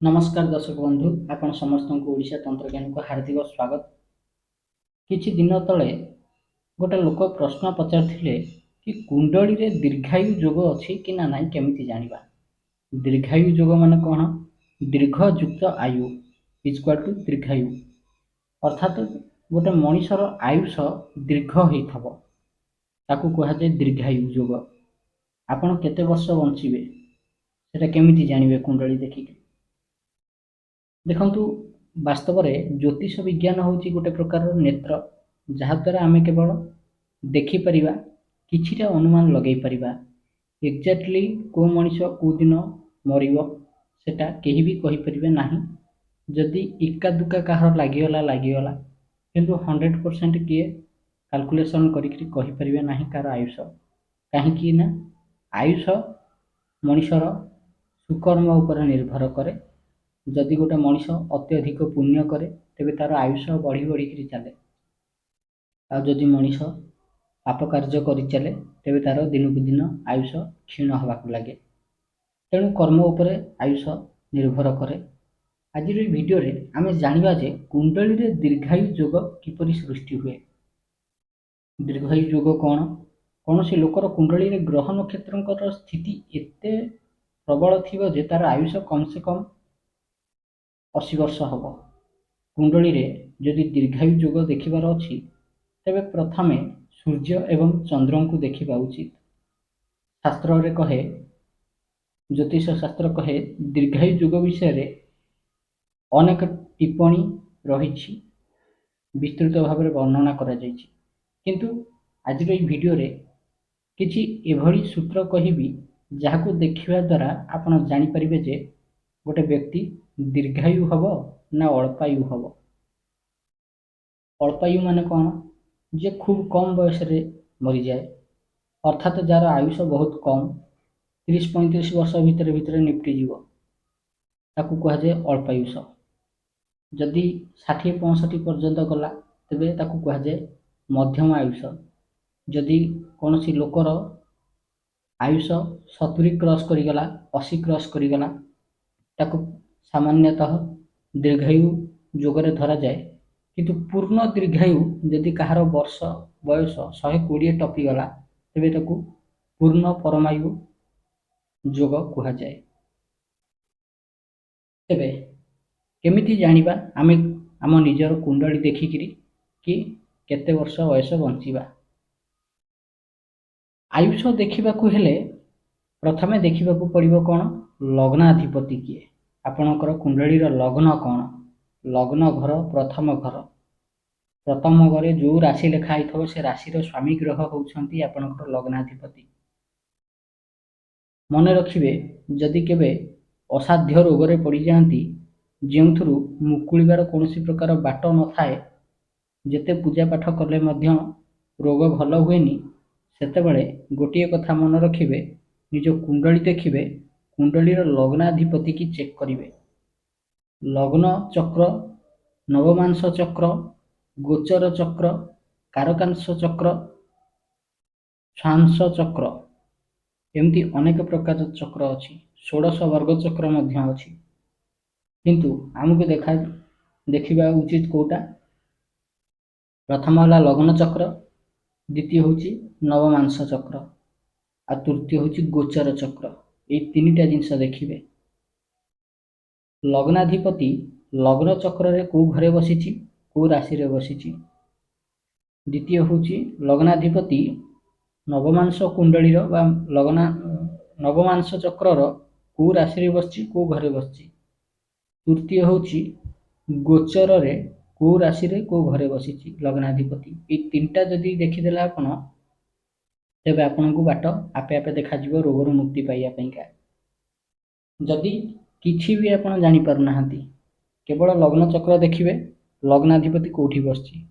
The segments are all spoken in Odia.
नमस्कार दर्शक बंधु आपण समस्त को ओडिशा तंत्रज्ञान को हार्दिक स्वागत। किछि दिन तले गोटे लोक प्रश्न पचारथिले कि कुंडली रे दीर्घायु जोग अछि कि ना नाही केमिति जानिबा। दीर्घायु जोग माने कोन? दीर्घ युक्त आयु इक्वल टू दीर्घायु अर्थात गोटे मनीषर आयुष दीर्घ होइथबो ताकू कहा जाय दीर्घायु जोग। आपण केते वर्ष बंचिबे सेटा केमिति जानिबे कुंडली देखिके। देखंतु वास्तव में ज्योतिष विज्ञान होची गोटे प्रकार नेत्र जहा द्वारा आमे केवल देखि परिबा किछिटा अनुमान लगै परिबा एक्जेक्टली को मनीष को दिन मरिबो सेटा केही भी कहि परिबे नाही। जदि इक्का दुक्का काहर लागिगला किंतु 100% किए कैलकुलेशन करिकरी कहि परिबे नाही कार आयुष काहेकि ना आयुष मनीषर सुकर्म उपर निर्भर करे। जदि गोटे मनीष अत्यधिक पुण्य करे तेबे तार आयुष बढ़ी बढ़ी चले आ जदि मनीष पाप कार्य करि चले तेबे तार दिन को दिन आयुष क्षीण होबाक लगे। तेणु कर्म उपरे आयुष निर्भर करे। आज वीडियो रे आमे जानिबा जे कुंडली रे दीर्घायु जोग किपरि सृष्टि हुए। दीर्घायु जोग कौन? कौनसी लोकर कुंडली रे ग्रह नक्षत्रंकर स्थिति एते प्रबल थिबो जे तार आयुष कम से कम 80 वर्ष हम। कुंडली रे जदि दीर्घायु जोग देखिबार अछि तेबे प्रथमे सूर्य एवं चंद्र को देखिबा उचित। शास्त्र रे कहे, ज्योतिष शास्त्र कहे दीर्घायु जोग विषय रे अनेक टिप्पणी रही विस्तृत भाव में वर्णना करा जायछि। किंतु आज वीडियो रे किछि एभली सूत्र कहिबी जहाको देखिबा द्वारा आपण जानि परिबे जे गोटे व्यक्ति दीर्घायु हब ना अल्पायु हब। अल्पायु माने कौन? जे खूब कम बयस रे मरी जाए अर्थात जार आयुष बहुत कम 30-35 वर्ष भितर निपटी जीव ताकू कहा जाए अल्पायुष। जदि 60-65 पर्यंत गला तेबे ताकू कहा जाए मध्यम आयुष। जदि कौन सी लोकर आयुष 70 क्रॉस करिगला 80 क्रॉस करिगला ताकू सामान्यतः दीर्घायु जोगरे धरा जाए। किंतु पूर्ण दीर्घायु जदि कहार वर्ष बयस 120 टपी गला तेबे ताकू पूर्ण परमायु जोग कहा जाए। तेबे केमिति जानिबा आमे आम निजर कुंडली देखिकरी कि केते वर्ष वयस बंचिबा। आयुष देखिबा को हेले प्रथमे देखिबा को पड़िबो कोन? लग्नाधिपति किए। आपणकर कुंडली लग्न कौन? लग्न घर प्रथम घर। प्रथम घरे जो राशि लेखाई थो से राशि स्वामी ग्रह होउछंती आपणकर लग्नाधिपति। मन रखिबे जदि केबे असाध्य रोग रे पड़ी जांती जेउथुरु मुकुलिबार कोनोसी प्रकार बाट न थाए जेते पूजा पाठ कले मध्य रोग भल हुएनी सेतेबेले गोटिए कथा मन रखिबे निज कुंडली देखिबे कुंडली लग्नाधिपति की चेक करिवे। लग्न चक्र, नवमांस चक्र, गोचर चक्र, कारकांश चक्र, स्वांश चक्र एमती अनेक प्रकार चक्र अच्छी। 16 वर्ग चक्र मध्य अच्छी। किंतु आमको देखा उचित कोटा? प्रथम है लग्न चक्र, द्वितीय हूँ नवमांस चक्र आ तृतीय हूँ गोचर चक्र। ये तीनटा जिनस देखिए। लग्नाधिपति लग्न चक्र रे को घरे बसी को राशि रे बसी। द्वितीय हूँ लग्नाधिपति नवमांस कुंडली लग्ना नवमांस चक्र को राशि रे बसी को घरे बसी। तृतीय हूँ गोचर रे को राशि रे को घरे बसी लग्नाधिपति। ये तीनटा जदि देखीदेला आपण तेबे आपण को बाट आपे आपे देखा जीवो रोग मुक्ति पाइया पईका। जदि किछि भी आपण जानि पारु नाहंती केवल लग्न चक्र देखिबे लग्नाधिपति कोठी बसची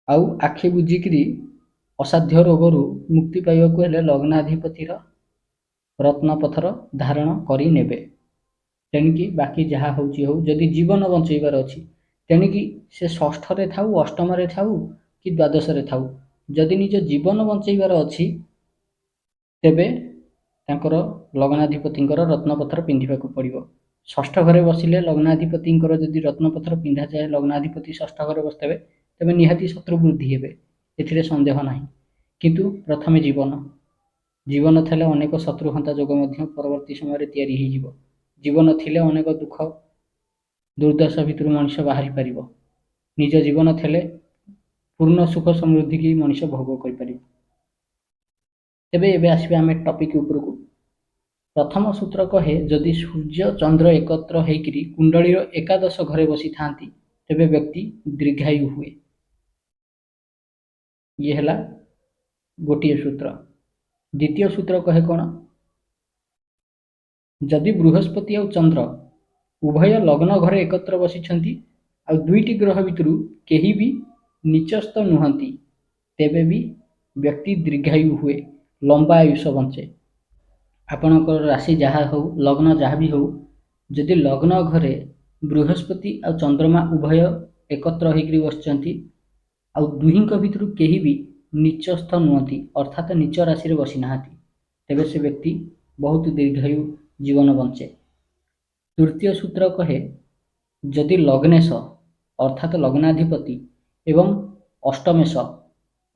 आउ आखि बुझिकरी असाध्य रोगरू मुक्ति पाइबा को हेले लग्नाधिपतिर रत्नपथर धारण करी नेबे। तेणुकी बाकी जहा होची हो जदि जीवन बंचैबार अछि तेणुकी से षष्ठ रे थाउ अष्टम रे थाउ कि द्वादश रे थाउ जदि निज जीवन बंचैबार अछि तेबे ତାଙ୍କର ଲଗ୍ନାଧିପତିଙ୍କର ରତ୍ନପଥର ପିନ୍ଧିବାକୁ ପଡ଼ିବ। ଷଷ୍ଠ ଘରେ ବସିଲେ ଲଗ୍ନାଧିପତିଙ୍କର ଯଦି ରତ୍ନପଥର ପିନ୍ଧାଯାଏ, ଲଗ୍ନାଧିପତି ଷଷ୍ଠ ଘରେ ବସିଥିବେ, ତେବେ ନିହାତି ଶତ୍ରୁ ବୃଦ୍ଧି ହେବେ, ଏଥିରେ ସନ୍ଦେହ ନାହିଁ। କିନ୍ତୁ ପ୍ରଥମେ ଜୀବନ ଥିଲେ ଅନେକ ଶତ୍ରୁହନ୍ତା ଯୋଗ ମଧ୍ୟ ପରବର୍ତ୍ତୀ ସମୟରେ ତିଆରି ହୋଇଯିବ। ଜୀବନ ଥିଲେ ଅନେକ ଦୁଃଖ ଦୁର୍ଦ୍ଦଶା ଭିତରୁ ମଣିଷ ବାହାରି ପାରିବ। ନିଜ ଜୀବନ ଥିଲେ ପୂର୍ଣ୍ଣ ସୁଖ ସମୃଦ୍ଧି କି ମଣିଷ ଭୋଗ କରିପାରିବ। ତେବେ ଏବେ ଆସିବା ଆମେ ଟପିକ୍ ଉପରକୁ। ପ୍ରଥମ ସୂତ୍ର କହେ, ଯଦି ସୂର୍ଯ୍ୟ ଚନ୍ଦ୍ର ଏକତ୍ର ହେଇକିରି କୁଣ୍ଡଳୀର ଏକାଦଶ ଘରେ ବସିଥାନ୍ତି, ତେବେ ବ୍ୟକ୍ତି ଦୀର୍ଘାୟୁ ହୁଏ। ଇଏ ହେଲା ଗୋଟିଏ ସୂତ୍ର। ଦ୍ୱିତୀୟ ସୂତ୍ର କହେ କ'ଣ? ଯଦି ବୃହସ୍ପତି ଆଉ ଚନ୍ଦ୍ର ଉଭୟ ଲଗ୍ନ ଘରେ ଏକତ୍ର ବସିଛନ୍ତି ଆଉ ଦୁଇଟି ଗ୍ରହ ଭିତରୁ କେହି ବି ନିଚସ୍ତ ନୁହନ୍ତି, ତେବେ ବି ବ୍ୟକ୍ତି ଦୀର୍ଘାୟୁ ହୁଏ, ଲମ୍ବା ଆୟୁଷ ବଞ୍ଚେ। ଆପଣଙ୍କର ରାଶି ଯାହା ହେଉ, ଲଗ୍ନ ଯାହା ବି ହେଉ, ଯଦି ଲଗ୍ନ ଘରେ ବୃହସ୍ପତି ଆଉ ଚନ୍ଦ୍ରମା ଉଭୟ ଏକତ୍ର ହେଇକରି ବସିଛନ୍ତି ଆଉ ଦୁହିଁଙ୍କ ଭିତରୁ କେହି ବି ନିଚସ୍ଥ ନୁହନ୍ତି, ଅର୍ଥାତ୍ ନିଚ ରାଶିରେ ବସିନାହାନ୍ତି, ତେବେ ସେ ବ୍ୟକ୍ତି ବହୁତ ଦୀର୍ଘାୟୁ ଜୀବନ ବଞ୍ଚେ। ତୃତୀୟ ସୂତ୍ର କହେ, ଯଦି ଲଗ୍ନେଶ ଅର୍ଥାତ୍ ଲଗ୍ନାଧିପତି ଏବଂ ଅଷ୍ଟମେଶ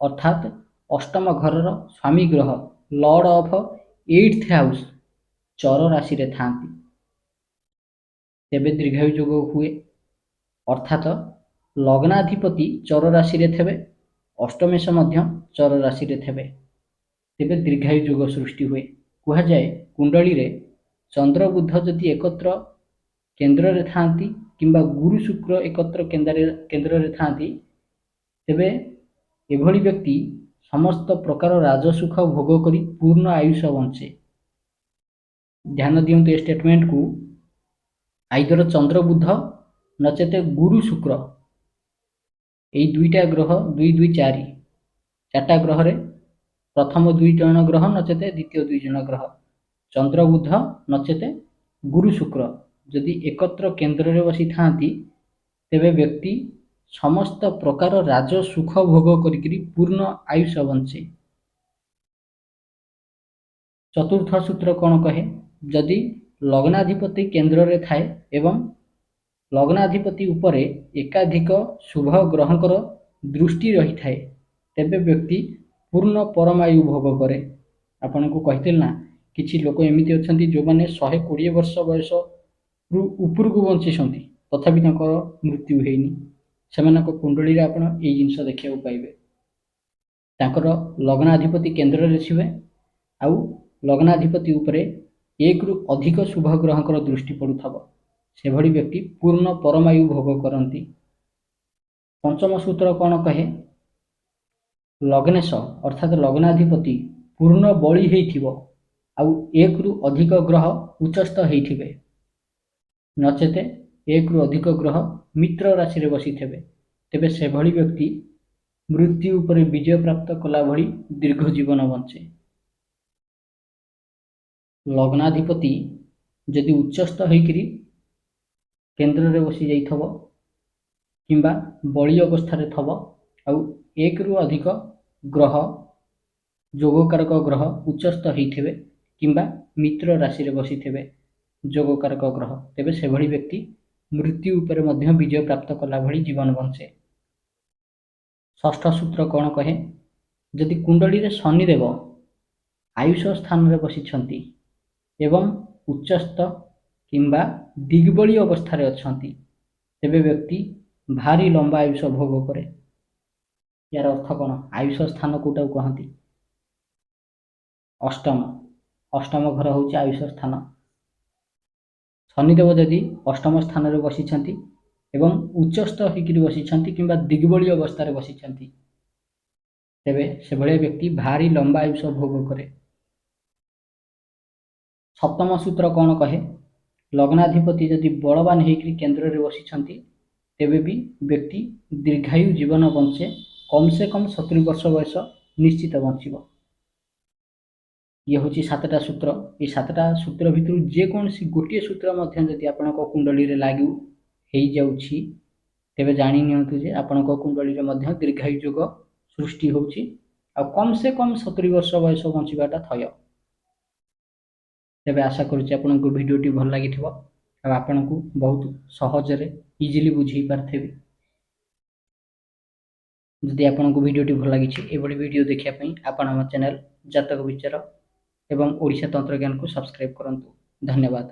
ଅର୍ଥାତ୍ ଅଷ୍ଟମ ଘରର ସ୍ୱାମୀ ଗ୍ରହ ଲର୍ଡ ଅଫ 8th ହାଉସ୍ ଚର ରାଶିରେ ଥାନ୍ତି, ତେବେ ଦୀର୍ଘାୟୁ ଯୋଗ ହୁଏ। ଅର୍ଥାତ୍ ଲଗ୍ନାଧିପତି ଚର ରାଶିରେ ଥିବେ, ଅଷ୍ଟମେଶ ମଧ୍ୟ ଚର ରାଶିରେ ଥିବେ, ତେବେ ଦୀର୍ଘାୟୁ ଯୋଗ ସୃଷ୍ଟି ହୁଏ। କୁହାଯାଏ, କୁଣ୍ଡଳୀରେ ଚନ୍ଦ୍ର ବୁଧ ଯଦି ଏକତ୍ର କେନ୍ଦ୍ରରେ ଥାନ୍ତି କିମ୍ବା ଗୁରୁ ଶୁକ୍ର ଏକତ୍ର କେନ୍ଦ୍ରରେ ଥାନ୍ତି, ତେବେ ଏଭଳି ବ୍ୟକ୍ତି ସମସ୍ତ ପ୍ରକାର ରାଜସୁଖ ଭୋଗ କରି ପୂର୍ଣ୍ଣ ଆୟୁଷ ବଞ୍ଚେ। ଧ୍ୟାନ ଦିଅନ୍ତୁ ଏ ଷ୍ଟେଟମେଣ୍ଟକୁ। ଆଇଦର ଚନ୍ଦ୍ର ବୁଧ ନଚେତ ଗୁରୁ ଶୁକ୍ର, ଏଇ ଦୁଇଟା ଗ୍ରହ 2 2 4 ଚାରିଟା ଗ୍ରହରେ ପ୍ରଥମ 2 ଜଣ ଗ୍ରହ ନଚେତ ଦ୍ୱିତୀୟ 2 ଜଣ ଗ୍ରହ, ଚନ୍ଦ୍ର ବୁଧ ନଚେତ ଗୁରୁ ଶୁକ୍ର ଯଦି ଏକତ୍ର କେନ୍ଦ୍ରରେ ବସିଥାନ୍ତି, ତେବେ ବ୍ୟକ୍ତି ସମସ୍ତ ପ୍ରକାର ରାଜସୁଖ ଭୋଗ କରିକିରି ପୂର୍ଣ୍ଣ ଆୟୁଷ ବଞ୍ଚେ। ଚତୁର୍ଥ ସୂତ୍ର କ'ଣ କହେ? ଯଦି ଲଗ୍ନାଧିପତି କେନ୍ଦ୍ରରେ ଥାଏ ଏବଂ ଲଗ୍ନାଧିପତି ଉପରେ ଏକାଧିକ ଶୁଭ ଗ୍ରହଙ୍କର ଦୃଷ୍ଟି ରହିଥାଏ, ତେବେ ବ୍ୟକ୍ତି ପୂର୍ଣ୍ଣ ପରମାୟୁ ଭୋଗ କରେ। ଆପଣଙ୍କୁ କହିଥିଲି ନା, କିଛି ଲୋକ ଏମିତି ଅଛନ୍ତି ଯେଉଁମାନେ 120 ବର୍ଷ ବୟସରୁ ଉପରକୁ ବଞ୍ଚିଛନ୍ତି, ତଥାପି ତାଙ୍କର ମୃତ୍ୟୁ ହେଇନି। ସେମାନଙ୍କ କୁଣ୍ଡଳୀରେ ଆପଣ ଏଇ ଜିନିଷ ଦେଖିବାକୁ ପାଇବେ। ତାଙ୍କର ଲଗ୍ନାଧିପତି କେନ୍ଦ୍ରରେ ଥିବେ ଆଉ ଲଗ୍ନାଧିପତି ଉପରେ 1ରୁ ଅଧିକ ଶୁଭ ଗ୍ରହଙ୍କର ଦୃଷ୍ଟି ପଡ଼ୁଥିବ, ସେଭଳି ବ୍ୟକ୍ତି ପୂର୍ଣ୍ଣ ପରମାୟୁ ଭୋଗ କରନ୍ତି। ପଞ୍ଚମ ସୂତ୍ର କ'ଣ କହେ? ଲଗ୍ନେଶ ଅର୍ଥାତ୍ ଲଗ୍ନାଧିପତି ପୂର୍ଣ୍ଣ ବଳି ହେଇଥିବ ଆଉ 1ରୁ ଅଧିକ ଗ୍ରହ ଉଚ୍ଚସ୍ଥ ହେଇଥିବେ, ନଚେତ 1ରୁ ଅଧିକ ଗ୍ରହ ମିତ୍ର ରାଶିରେ ବସିଥିବେ, ତେବେ ସେଭଳି ବ୍ୟକ୍ତି ମୃତ୍ୟୁ ଉପରେ ବିଜୟ ପ୍ରାପ୍ତ କଲା ଭଳି ଦୀର୍ଘ ଜୀବନ ବଞ୍ଚେ। ଲଗ୍ନାଧିପତି ଯଦି ଉଚ୍ଚସ୍ଥ ହେଇକରି କେନ୍ଦ୍ରରେ ବସି ଯାଇଥିବ କିମ୍ବା ବଳି ଅବସ୍ଥାରେ ଥିବ ଆଉ 1ରୁ ଅଧିକ ଗ୍ରହ ଯୋଗକାରକ ଗ୍ରହ ଉଚ୍ଚସ୍ଥ ହେଇଥିବେ କିମ୍ବା ମିତ୍ର ରାଶିରେ ବସିଥିବେ ଯୋଗକାରକ ଗ୍ରହ, ତେବେ ସେଭଳି ବ୍ୟକ୍ତି ମୃତ୍ୟୁ ଉପରେ ମଧ୍ୟ ବିଜୟ ପ୍ରାପ୍ତ କଲା ଭଳି ଜୀବନ ବଞ୍ଚେ। ଷଷ୍ଠ ସୂତ୍ର କ'ଣ କହେ? ଯଦି କୁଣ୍ଡଳୀରେ ଶନିଦେବ ଆୟୁଷ ସ୍ଥାନରେ ବସିଛନ୍ତି ଏବଂ ଉଚ୍ଚସ୍ଥ କିମ୍ବା ଦିଗ୍ବଳୀ ଅବସ୍ଥାରେ ଅଛନ୍ତି, ତେବେ ବ୍ୟକ୍ତି ଭାରି ଲମ୍ବା ଆୟୁଷ ଭୋଗ କରେ। ଏହାର ଅର୍ଥ କ'ଣ? ଆୟୁଷ ସ୍ଥାନ କୋଉଟାକୁ କହନ୍ତି? ଅଷ୍ଟମ ଘର ହେଉଛି ଆୟୁଷ ସ୍ଥାନ। ଶନିଦେବ ଯଦି ଅଷ୍ଟମ ସ୍ଥାନରେ ବସିଛନ୍ତି ଏବଂ ଉଚ୍ଚସ୍ଥ ହେଇକିରି ବସିଛନ୍ତି କିମ୍ବା ଦିଗ୍ବଳୀ ଅବସ୍ଥାରେ ବସିଛନ୍ତି, ତେବେ ସେଭଳିଆ ବ୍ୟକ୍ତି ଭାରି ଲମ୍ବା ଆୟୁଷ ଭୋଗ କରେ। ସପ୍ତମ ସୂତ୍ର କ'ଣ କହେ? ଲଗ୍ନାଧିପତି ଯଦି ବଳବାନ ହେଇକରି କେନ୍ଦ୍ରରେ ବସିଛନ୍ତି, ତେବେ ବି ବ୍ୟକ୍ତି ଦୀର୍ଘାୟୁ ଜୀବନ ବଞ୍ଚେ, କମ୍ ସେ କମ୍ 70 ବର୍ଷ ବୟସ ନିଶ୍ଚିତ ବଞ୍ଚିବ। ଇଏ ହେଉଛି 7ଟା ସୂତ୍ର। এই 7ଟା ସୂତ୍ର ଭିତରୁ ଯେକୌଣସି ଗୋଟିଏ ସୂତ୍ର ମଧ୍ୟ ଯଦି ଆପଣଙ୍କ କୁଣ୍ଡଳୀରେ ଲାଗୁ ହେଇଯାଉଛି, ତେବେ ଜାଣି ନିଅନ୍ତୁ ଯେ ଆପଣଙ୍କ କୁଣ୍ଡଳୀରେ ମଧ୍ୟ ଦୀର୍ଘାୟୁ ଯୋଗ ସୃଷ୍ଟି ହେଉଛି ଆଉ କମ୍ ସେ କମ୍ 70 ବର୍ଷ ବୟସ ବଞ୍ଚିବାଟା ଥୟ। ତେବେ ଆଶା କରୁଛି ଆପଣଙ୍କୁ ଭିଡ଼ିଓଟି ଭଲ ଲାଗିଥିବ ଆଉ ଆପଣଙ୍କୁ ବହୁତ ସହଜରେ ଇଜିଲି ବୁଝେଇ ପାରିଥିବି। ଯଦି ଆପଣଙ୍କୁ ଭିଡ଼ିଓଟି ଭଲ ଲାଗିଛି ଏଭଳି ଭିଡ଼ିଓ ଦେଖିବା ପାଇଁ ଆପଣ ଆମ ଚ୍ୟାନେଲ ଜାତକ ବିଚାର ଏବଂ ଓଡ଼ିଶା ତନ୍ତ୍ରଜ୍ଞାନକୁ ସବସ୍କ୍ରାଇବ୍ କରନ୍ତୁ। ଧନ୍ୟବାଦ।